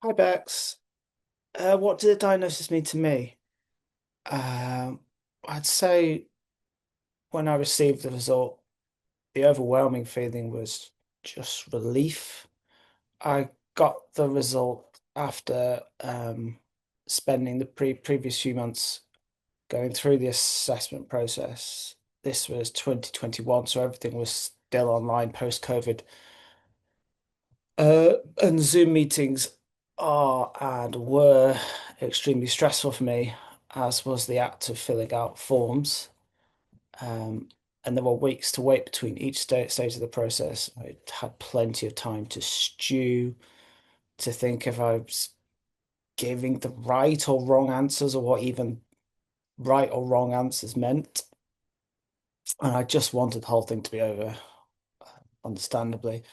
Hi Bex. What did the diagnosis mean to me? Um, I'd say when I received the result, the overwhelming feeling was just relief. I got the result after spending the previous few months going through the assessment process. This was 2021, so everything was still online post-COVID. And Zoom meetings are and were extremely stressful for me, as was the act of filling out forms. Um, and there were weeks to wait between each stage of the process. I had plenty of time to stew, to think if I was giving the right or wrong answers, or what even right or wrong answers meant. And I just wanted the whole thing to be over, understandably.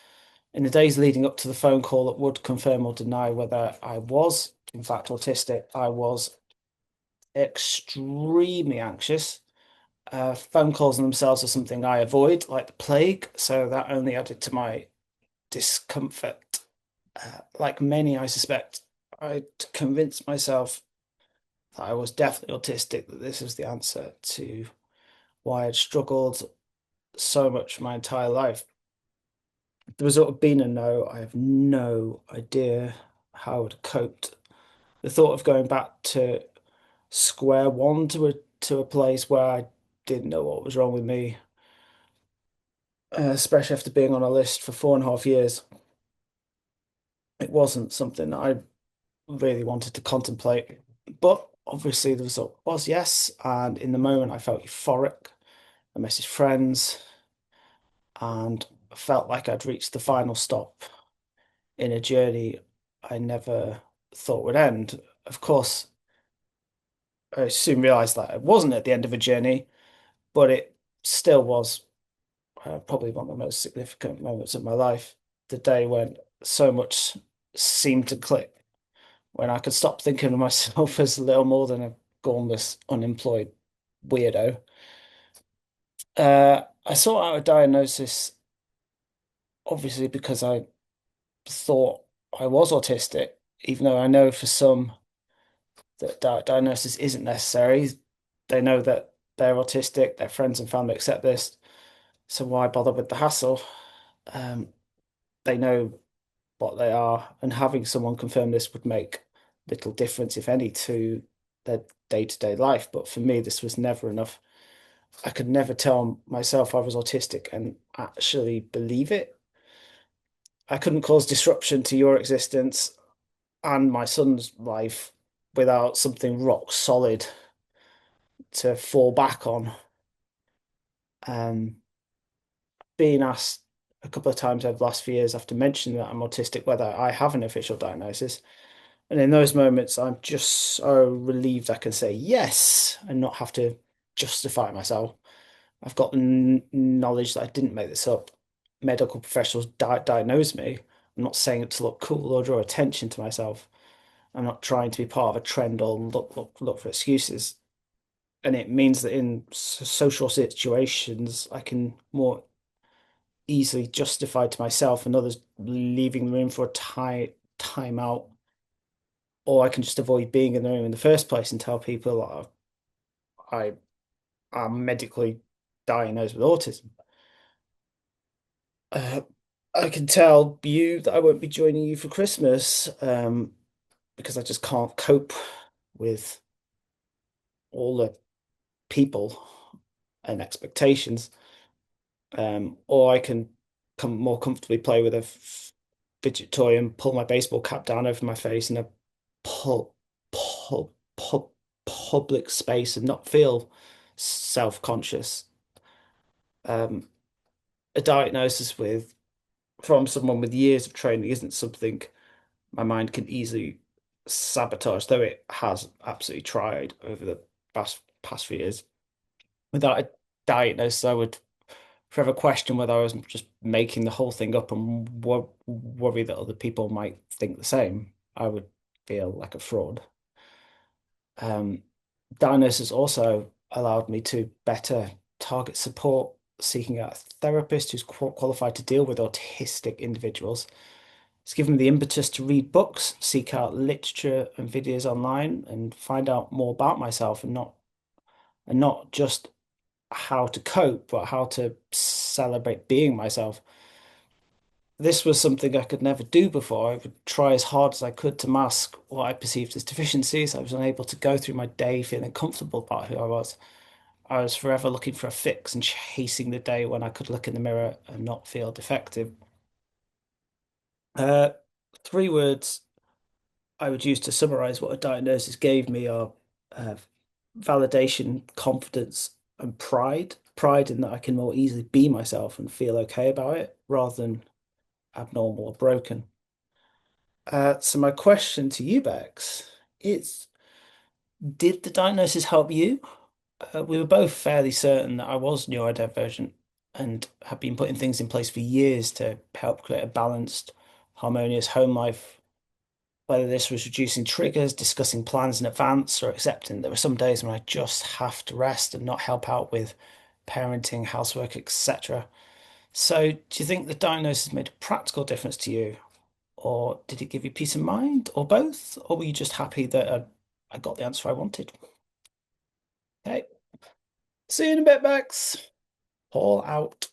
In the days leading up to the phone call that would confirm or deny whether I was, in fact, autistic, I was extremely anxious. Phone calls in themselves are something I avoid like the plague, so that only added to my discomfort. Like many, I suspect, I convinced myself that I was definitely autistic, that this was the answer to why I'd struggled so much my entire life. The result of being a no, I have no idea how I would have coped. The thought of going back to square one to a place where I didn't know what was wrong with me, especially after being on a list for 4.5 years, it wasn't something that I really wanted to contemplate. But obviously, the result was yes, and in the moment, I felt euphoric. I messaged friends and felt like I'd reached the final stop in a journey I never thought would end. Of course, I soon realized that it wasn't at the end of a journey, but it still was probably one of the most significant moments of my life. The day when so much seemed to click, when I could stop thinking of myself as little more than a gormless, unemployed weirdo. I sought out a diagnosis, obviously, because I thought I was autistic, even though I know for some that diagnosis isn't necessary. They know that they're autistic, their friends and family accept this, so why bother with the hassle? Um, they know what they are, and having someone confirm this would make little difference, if any, to their day-to-day life. But for me, this was never enough. I could never tell myself I was autistic and actually believe it. I couldn't cause disruption to your existence and my son's life without something rock solid to fall back on. Um, Being asked a couple of times over the last few years after mentioning that I'm autistic, whether I have an official diagnosis. And in those moments, I'm just so relieved I can say yes and not have to justify myself. I've got the knowledge that I didn't make this up. Medical professionals diagnose me. I'm not saying it to look cool or draw attention to myself. I'm not trying to be part of a trend or look for excuses. And it means that in social situations, I can more easily justify to myself and others leaving the room for a time out, or I can just avoid being in the room in the first place and tell people I am medically diagnosed with autism. Uh, I can tell you that I won't be joining you for Christmas, because I just can't cope with all the people and expectations. Or I can come more comfortably play with a fidget toy and pull my baseball cap down over my face in a pu pu pu public space and not feel self-conscious. Um, a diagnosis with from someone with years of training isn't something my mind can easily sabotage, though it has absolutely tried over the past few years. Without a diagnosis, I would forever question whether I was just making the whole thing up and worry that other people might think the same. I would feel like a fraud. Um, Diagnosis also allowed me to better target support, seeking out a therapist who's qualified to deal with autistic individuals. It's given me the impetus to read books, seek out literature and videos online, and find out more about myself, and not just how to cope, but how to celebrate being myself. This was something I could never do before. I would try as hard as I could to mask what I perceived as deficiencies. I was unable to go through my day feeling comfortable about who I was. I was forever looking for a fix and chasing the day when I could look in the mirror and not feel defective. Uh, Three words I would use to summarize what a diagnosis gave me are uh, validation, confidence, and pride. Pride in that I can more easily be myself and feel okay about it rather than abnormal or broken. So my question to you, Bex, is did the diagnosis help you? We were both fairly certain that I was neurodivergent and had been putting things in place for years to help create a balanced, harmonious home life. Whether this was reducing triggers, discussing plans in advance, or accepting there were some days when I just have to rest and not help out with parenting, housework, etc. So, do you think the diagnosis made a practical difference to you, or did it give you peace of mind, or both? Or were you just happy that I got the answer I wanted? Okay, see you in a bit, Max. Paul out.